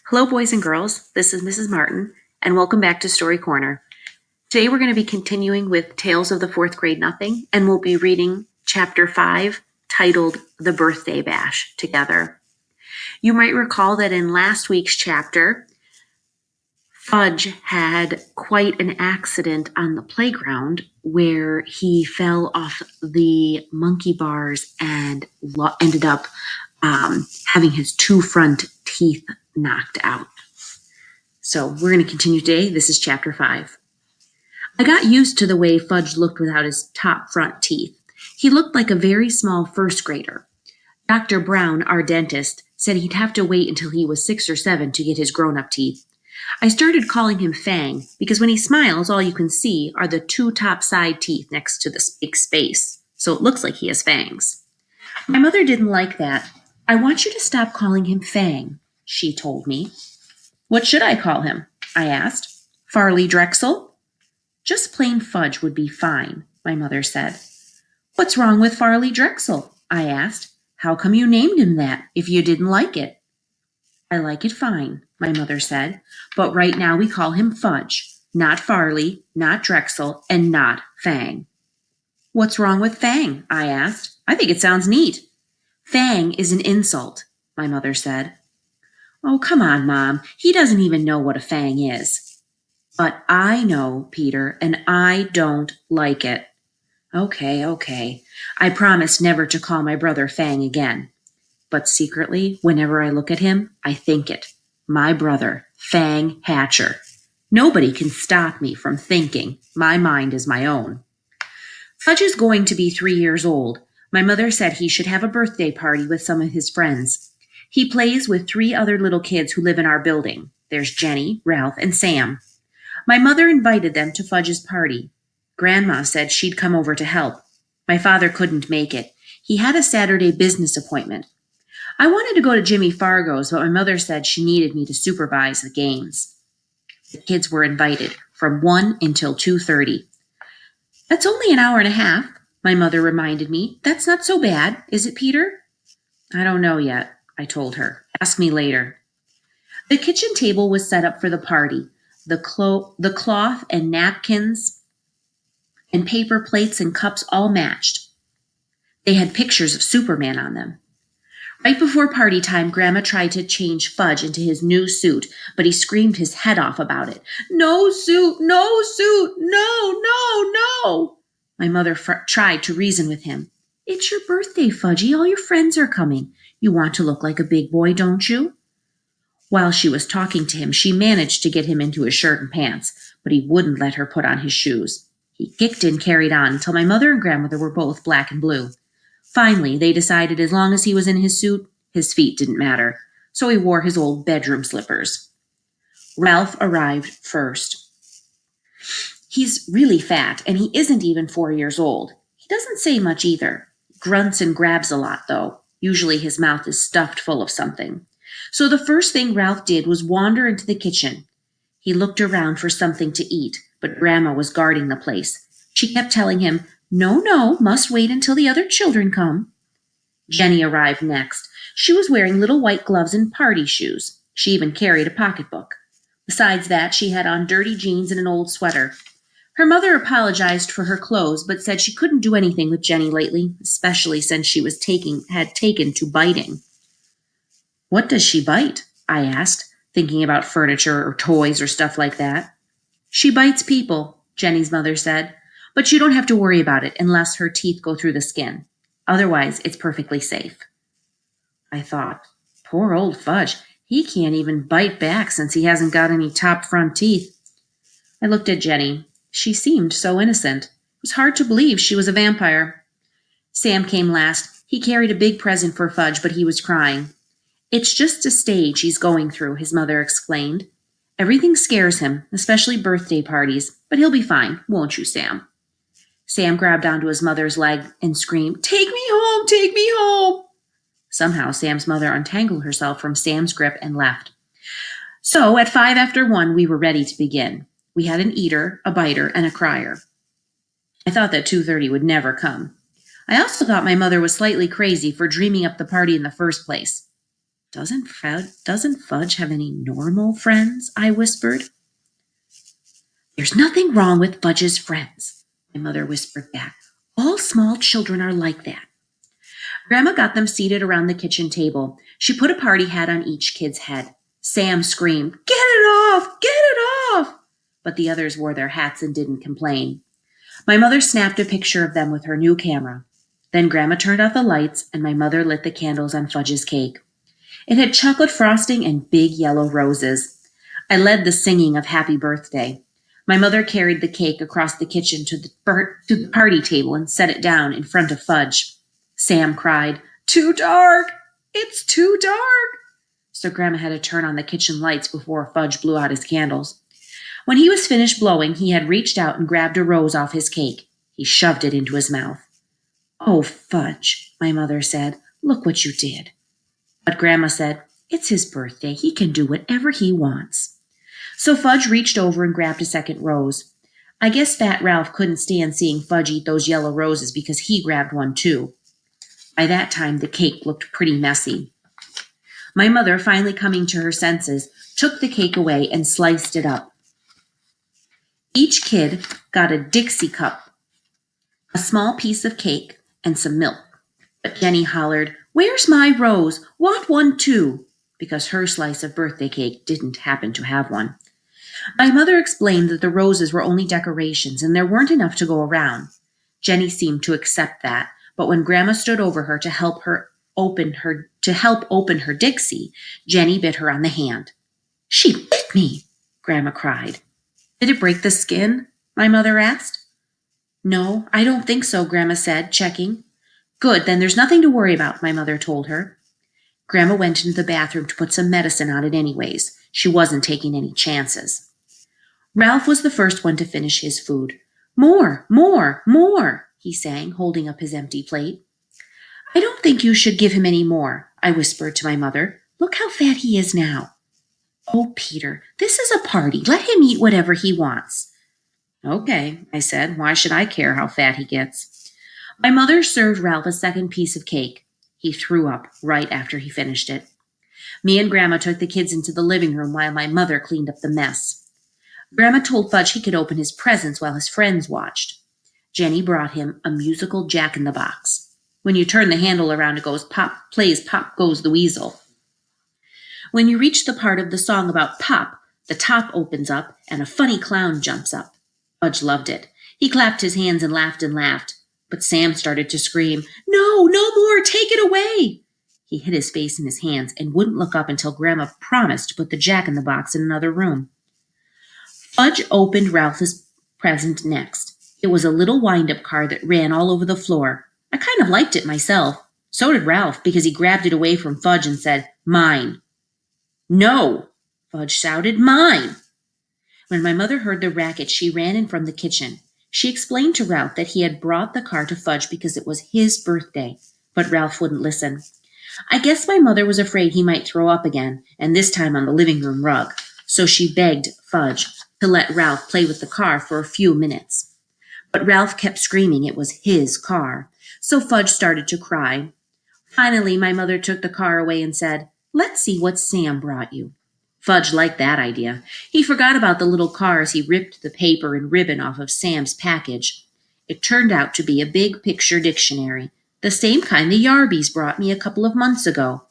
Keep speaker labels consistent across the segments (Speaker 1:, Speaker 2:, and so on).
Speaker 1: Hello, boys and girls. This is Mrs. Martin, and welcome back to Story Corner. Today we're going to be continuing with Tales of the Fourth Grade Nothing, and we'll be reading Chapter 5, titled The Birthday Bash, together. You might recall that in last week's chapter, Fudge had quite an accident on the playground where he fell off the monkey bars and ended up having his two front teeth knocked out. So we're going to continue today. This is chapter 5. I got used to the way Fudge looked without his top front teeth. He looked like a very small first grader. Dr. Brown, our dentist, said he'd have to wait until he was 6 or 7 to get his grown-up teeth. I started calling him Fang because when he smiles, all you can see are the two top side teeth next to the big space, so it looks like he has fangs. My mother didn't like that. I want you to stop calling him Fang, she told me. What should I call him? I asked. Farley Drexel? Just plain Fudge would be fine, my mother said. What's wrong with Farley Drexel? I asked. How come you named him that if you didn't like it? I like it fine, my mother said, but right now we call him Fudge, not Farley, not Drexel, and not Fang. What's wrong with Fang? I asked. I think it sounds neat. Fang is an insult, my mother said. Oh, come on, Mom. He doesn't even know what a fang is. But I know, Peter, and I don't like it. Okay. I promise never to call my brother Fang again. But secretly, whenever I look at him, I think it. My brother, Fang Hatcher. Nobody can stop me from thinking. My mind is my own. Fudge is going to be 3 years old. My mother said he should have a birthday party with some of his friends. He plays with 3 other little kids who live in our building. There's Jenny, Ralph, and Sam. My mother invited them to Fudge's party. Grandma said she'd come over to help. My father couldn't make it. He had a Saturday business appointment. I wanted to go to Jimmy Fargo's, but my mother said she needed me to supervise the games. The kids were invited from 1 until 2:30. That's only an hour and a half, my mother reminded me. That's not so bad, is it, Peter? I don't know yet, I told her. Ask me later. The kitchen table was set up for the party. The cloth and napkins and paper plates and cups all matched. They had pictures of Superman on them. Right before party time, Grandma tried to change Fudge into his new suit, but he screamed his head off about it. No suit, no suit, no. My mother tried to reason with him. It's your birthday, Fudgy. All your friends are coming. You want to look like a big boy, don't you? While she was talking to him, she managed to get him into his shirt and pants, but he wouldn't let her put on his shoes. He kicked and carried on until my mother and grandmother were both black and blue. Finally, they decided as long as he was in his suit, his feet didn't matter, so he wore his old bedroom slippers. Ralph arrived first. He's really fat, and he isn't even 4 years old. He doesn't say much either. Grunts and grabs a lot, though. Usually his mouth is stuffed full of something. So the first thing Ralph did was wander into the kitchen. He looked around for something to eat, but Grandma was guarding the place. She kept telling him, No, must wait until the other children come. Jenny arrived next. She was wearing little white gloves and party shoes. She even carried a pocketbook. Besides that, she had on dirty jeans and an old sweater. Her mother apologized for her clothes, but said she couldn't do anything with Jenny lately, especially since she had taken to biting. What does she bite? I asked, thinking about furniture or toys or stuff like that. She bites people, Jenny's mother said, but you don't have to worry about it unless her teeth go through the skin. Otherwise, it's perfectly safe. I thought, poor old Fudge, he can't even bite back since he hasn't got any top front teeth. I looked at Jenny. She seemed so innocent. It was hard to believe she was a vampire. Sam came last. He carried a big present for Fudge, but he was crying. It's just a stage he's going through, his mother explained. Everything scares him, especially birthday parties, but he'll be fine, won't you, Sam? Sam grabbed onto his mother's leg and screamed, Take me home! Take me home! Somehow Sam's mother untangled herself from Sam's grip and left. So at 1:05, we were ready to begin. We had an eater, a biter, and a crier. I thought that 2:30 would never come. I also thought my mother was slightly crazy for dreaming up the party in the first place. Doesn't Fudge have any normal friends? I whispered. There's nothing wrong with Fudge's friends, my mother whispered back. All small children are like that. Grandma got them seated around the kitchen table. She put a party hat on each kid's head. Sam screamed, "Get it off! Get it off!" But the others wore their hats and didn't complain. My mother snapped a picture of them with her new camera. Then Grandma turned off the lights and my mother lit the candles on Fudge's cake. It had chocolate frosting and big yellow roses. I led the singing of Happy Birthday. My mother carried the cake across the kitchen to the party table and set it down in front of Fudge. Sam cried, "Too dark! It's too dark!" So Grandma had to turn on the kitchen lights before Fudge blew out his candles. When he was finished blowing, he had reached out and grabbed a rose off his cake. He shoved it into his mouth. "Oh, Fudge," my mother said, "look what you did." But Grandma said, "It's his birthday. He can do whatever he wants." So Fudge reached over and grabbed a second rose. I guess Fat Ralph couldn't stand seeing Fudge eat those yellow roses because he grabbed one too. By that time, the cake looked pretty messy. My mother, finally coming to her senses, took the cake away and sliced it up. Each kid got a Dixie cup, a small piece of cake, and some milk. But Jenny hollered, "Where's my rose? Want one too," because her slice of birthday cake didn't happen to have one. My mother explained that the roses were only decorations and there weren't enough to go around. Jenny seemed to accept that, but when Grandma stood over her to help open her Dixie, Jenny bit her on the hand. "She bit me," Grandma cried. "Did it break the skin?" my mother asked. "No, I don't think so," Grandma said, checking. "Good, then there's nothing to worry about," my mother told her. Grandma went into the bathroom to put some medicine on it anyways. She wasn't taking any chances. Ralph was the first one to finish his food. "More, more, more," he sang, holding up his empty plate. "I don't think you should give him any more," I whispered to my mother. "Look how fat he is now." "Oh, Peter, this is a party. Let him eat whatever he wants." "Okay," I said. "Why should I care how fat he gets?" My mother served Ralph a second piece of cake. He threw up right after he finished it. Me and Grandma took the kids into the living room while my mother cleaned up the mess. Grandma told Fudge he could open his presents while his friends watched. Jenny brought him a musical Jack-in-the-Box. When you turn the handle around, it goes pop, plays Pop Goes the Weasel. When you reach the part of the song about Pop, the top opens up and a funny clown jumps up. Fudge loved it. He clapped his hands and laughed. But Sam started to scream, "No, no more, take it away!" He hid his face in his hands and wouldn't look up until Grandma promised to put the Jack-in-the-Box in another room. Fudge opened Ralph's present next. It was a little wind-up card that ran all over the floor. I kind of liked it myself. So did Ralph, because he grabbed it away from Fudge and said, "Mine." "No," Fudge shouted, "mine." When my mother heard the racket, she ran in from the kitchen. She explained to Ralph that he had brought the card to Fudge because it was his birthday, but Ralph wouldn't listen. I guess my mother was afraid he might throw up again, and this time on the living room rug, so she begged Fudge to let Ralph play with the car for a few minutes. But Ralph kept screaming it was his car, so Fudge started to cry. Finally, my mother took the car away and said, "Let's see what Sam brought you." Fudge liked that idea. He forgot about the little car as he ripped the paper and ribbon off of Sam's package. It turned out to be a big picture dictionary, the same kind the Yarbies brought me a couple of months ago.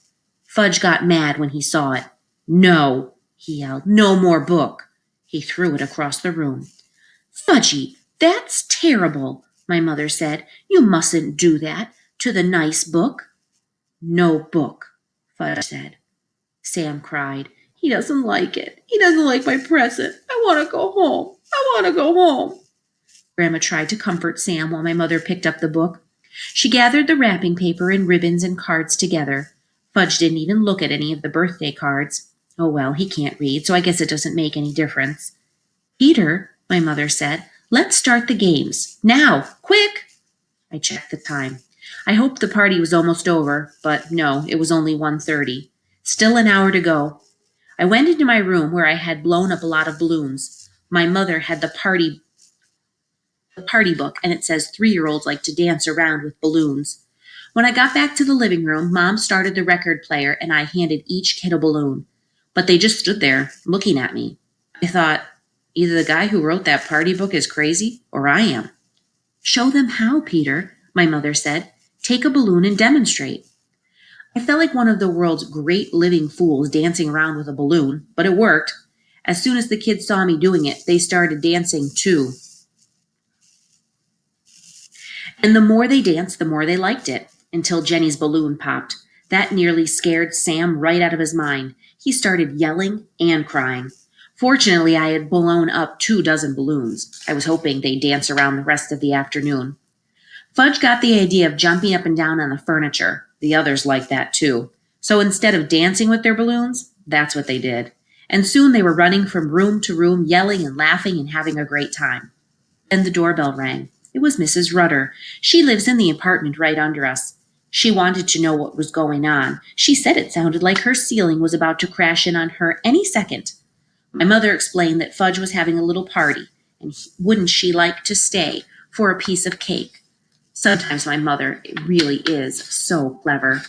Speaker 1: Fudge got mad when he saw it. "No," he yelled, "no more book." He threw it across the room. "Fudgy, that's terrible," my mother said. "You mustn't do that to the nice book." "No book," Fudge said. Sam cried. "He doesn't like it. He doesn't like my present. I want to go home. I want to go home." Grandma tried to comfort Sam while my mother picked up the book. She gathered the wrapping paper and ribbons and cards together. Fudge didn't even look at any of the birthday cards. Oh well, he can't read, so I guess it doesn't make any difference. "Peter," my mother said, "let's start the games. Now, quick!" I checked the time. I hoped the party was almost over, but no, it was only 1:30. Still an hour to go. I went into my room where I had blown up a lot of balloons. My mother had the party book, and it says 3-year-olds like to dance around with balloons. When I got back to the living room, Mom started the record player and I handed each kid a balloon. But they just stood there, looking at me. I thought, either the guy who wrote that party book is crazy, or I am. Show them how, Peter, my mother said. Take a balloon and demonstrate. I felt like one of the world's great living fools dancing around with a balloon, but it worked. As soon as the kids saw me doing it, they started dancing too. And the more they danced, the more they liked it, until Jenny's balloon popped. That nearly scared Sam right out of his mind. He started yelling and crying. Fortunately, I had blown up 24 balloons. I was hoping they'd dance around the rest of the afternoon. Fudge got the idea of jumping up and down on the furniture. The others liked that too. So instead of dancing with their balloons, that's what they did. And soon they were running from room to room, yelling and laughing and having a great time. Then the doorbell rang. It was Mrs. Rudder. She lives in the apartment right under us. She wanted to know what was going on. She said it sounded like her ceiling was about to crash in on her any second. My mother explained that Fudge was having a little party, and wouldn't she like to stay for a piece of cake? Sometimes my mother really is so clever.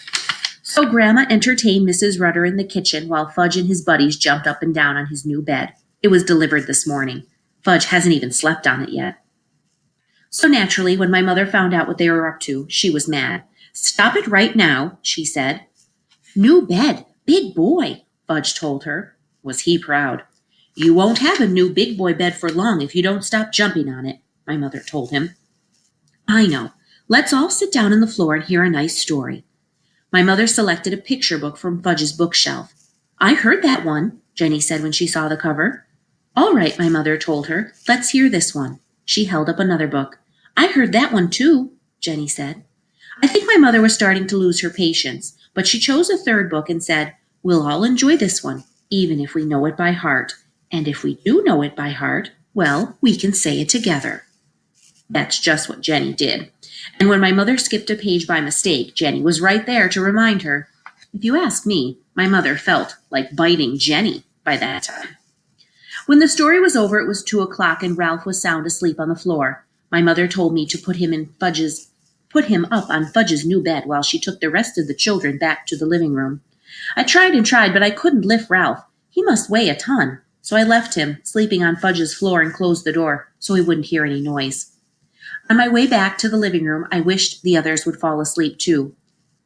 Speaker 1: So Grandma entertained Mrs. Rudder in the kitchen while Fudge and his buddies jumped up and down on his new bed. It was delivered this morning. Fudge hasn't even slept on it yet. So naturally, when my mother found out what they were up to, she was mad. Stop it right now, she said. New bed, big boy, Fudge told her. Was he proud. You won't have a new big boy bed for long if you don't stop jumping on it, my mother told him. I know. Let's all sit down on the floor and hear a nice story. My mother selected a picture book from Fudge's bookshelf. I heard that one, Jenny said when she saw the cover. All right, my mother told her. Let's hear this one. She held up another book. I heard that one too, Jenny said. I think my mother was starting to lose her patience, but she chose a third book and said, We'll all enjoy this one, even if we know it by heart. And if we do know it by heart, well, we can say it together. That's just what Jenny did. And when my mother skipped a page by mistake, Jenny was right there to remind her. If you ask me, my mother felt like biting Jenny by that time. When the story was over, it was 2:00 and Ralph was sound asleep on the floor. My mother told me to put him up on Fudge's new bed while she took the rest of the children back to the living room. I tried and tried, but I couldn't lift Ralph. He must weigh a ton. So I left him sleeping on Fudge's floor and closed the door so he wouldn't hear any noise. On my way back to the living room, I wished the others would fall asleep too.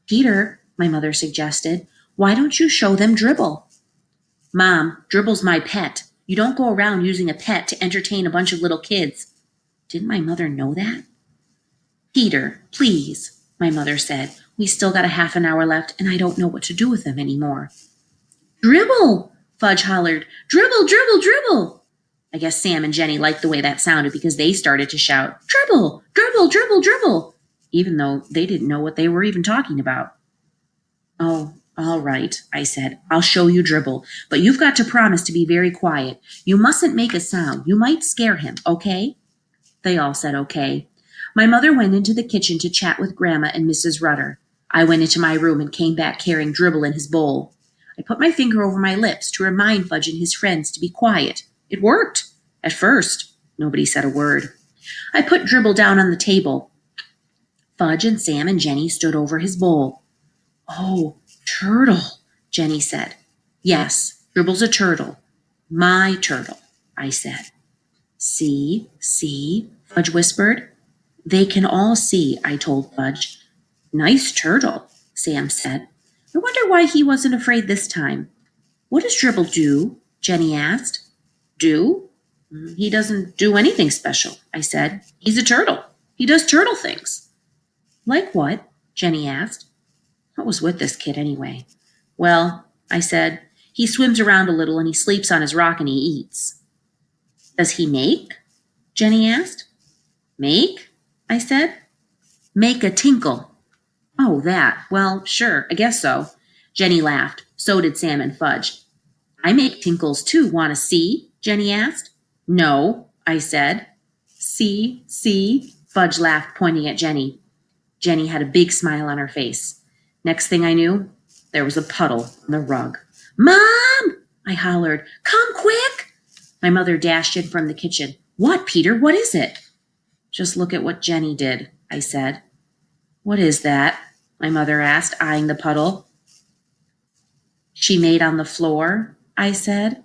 Speaker 1: Peter, my mother suggested, why don't you show them Dribble? Mom, Dribble's my pet. You don't go around using a pet to entertain a bunch of little kids. Didn't my mother know that? Peter, please, my mother said. We still got a half an hour left, and I don't know what to do with them anymore. Dribble! Fudge hollered. Dribble, dribble, dribble! I guess Sam and Jenny liked the way that sounded because they started to shout, Dribble, dribble, dribble, dribble, even though they didn't know what they were even talking about. Oh, all right, I said. I'll show you Dribble, but you've got to promise to be very quiet. You mustn't make a sound. You might scare him, okay? They all said okay. My mother went into the kitchen to chat with Grandma and Mrs. Rudder. I went into my room and came back carrying Dribble in his bowl. I put my finger over my lips to remind Fudge and his friends to be quiet. It worked. At first, nobody said a word. I put Dribble down on the table. Fudge and Sam and Jenny stood over his bowl. Oh, turtle, Jenny said. Yes, Dribble's a turtle. My turtle, I said. See, Fudge whispered. They can all see, I told Fudge. Nice turtle, Sam said. I wonder why he wasn't afraid this time. What does Dribble do? Jenny asked. Do? He doesn't do anything special, I said. He's a turtle. He does turtle things. Like what? Jenny asked. What was with this kid anyway? Well, I said, he swims around a little and he sleeps on his rock and he eats. Does he make? Jenny asked. Make? I said. Make a tinkle. Oh, that. Well, sure, I guess so. Jenny laughed. So did Sam and Fudge. I make tinkles too. Want to see? Jenny asked. No, I said. See? Fudge laughed, pointing at Jenny. Jenny had a big smile on her face. Next thing I knew, there was a puddle on the rug. Mom! I hollered. Come quick! My mother dashed in from the kitchen. What, Peter? What is it? Just look at what Jenny did, I said. What is that? my mother asked, eyeing the puddle. She made on the floor, I said.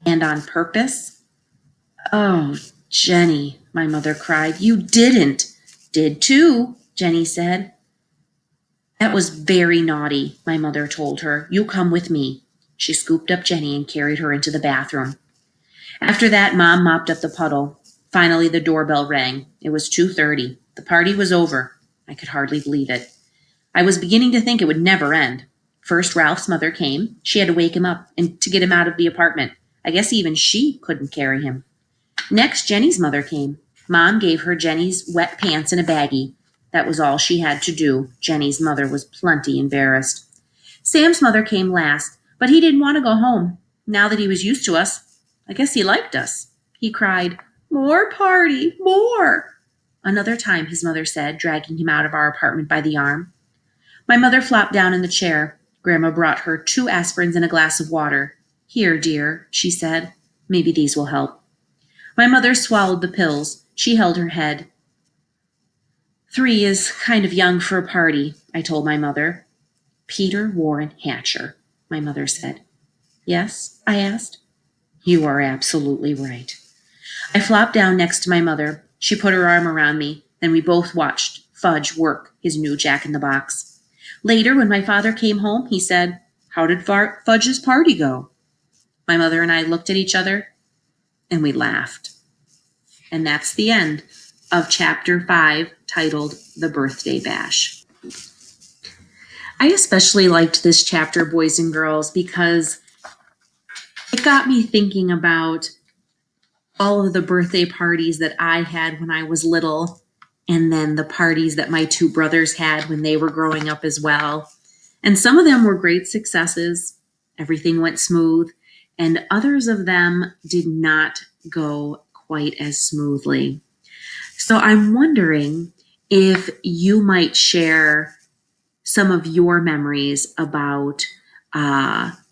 Speaker 1: And on purpose? Oh, Jenny, my mother cried. You didn't. Did too, Jenny said. That was very naughty, my mother told her. You come with me. She scooped up Jenny and carried her into the bathroom. After that, Mom mopped up the puddle. Finally, the doorbell rang. It was 2:30. The party was over. I could hardly believe it. I was beginning to think it would never end. First, Ralph's mother came. She had to wake him up and to get him out of the apartment. I guess even she couldn't carry him. Next, Jenny's mother came. Mom gave her Jenny's wet pants in a baggie. That was all she had to do. Jenny's mother was plenty embarrassed. Sam's mother came last, but he didn't want to go home. Now that he was used to us, I guess he liked us. He cried, "More party, more!" Another time, his mother said, dragging him out of our apartment by the arm. My mother flopped down in the chair. Grandma brought her 2 aspirins and a glass of water. Here, dear, she said. Maybe these will help. My mother swallowed the pills. She held her head. 3 is kind of young for a party, I told my mother. Peter Warren Hatcher, my mother said. Yes, I asked. You are absolutely right. I flopped down next to my mother. She put her arm around me. Then we both watched Fudge work his new Jack-in-the-Box. Later, when my father came home, he said, "How did Fudge's party go?" My mother and I looked at each other, and we laughed. And that's the end of Chapter 5, titled The Birthday Bash. I especially liked this chapter, boys and girls, because it got me thinking about all of the birthday parties that I had when I was little, and then the parties that my 2 brothers had when they were growing up as well. And some of them were great successes. Everything went smooth, and others of them did not go quite as smoothly. So I'm wondering if you might share some of your memories about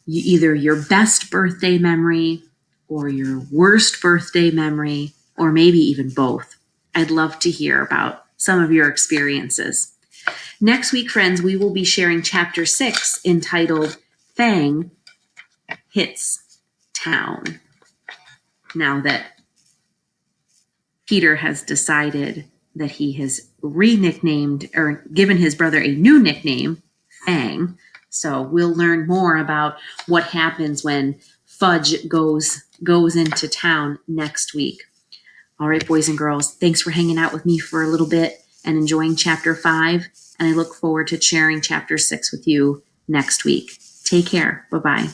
Speaker 1: either your best birthday memory or your worst birthday memory, or maybe even both. I'd love to hear about some of your experiences. Next week, friends, we will be sharing Chapter 6, entitled Fang Hits Town. Now that Peter has decided that he has re-nicknamed or given his brother a new nickname, Fang. So we'll learn more about what happens when Fudge goes into town next week. All right, boys and girls, thanks for hanging out with me for a little bit and enjoying Chapter 5. And I look forward to sharing Chapter 6 with you next week. Take care. Bye-bye.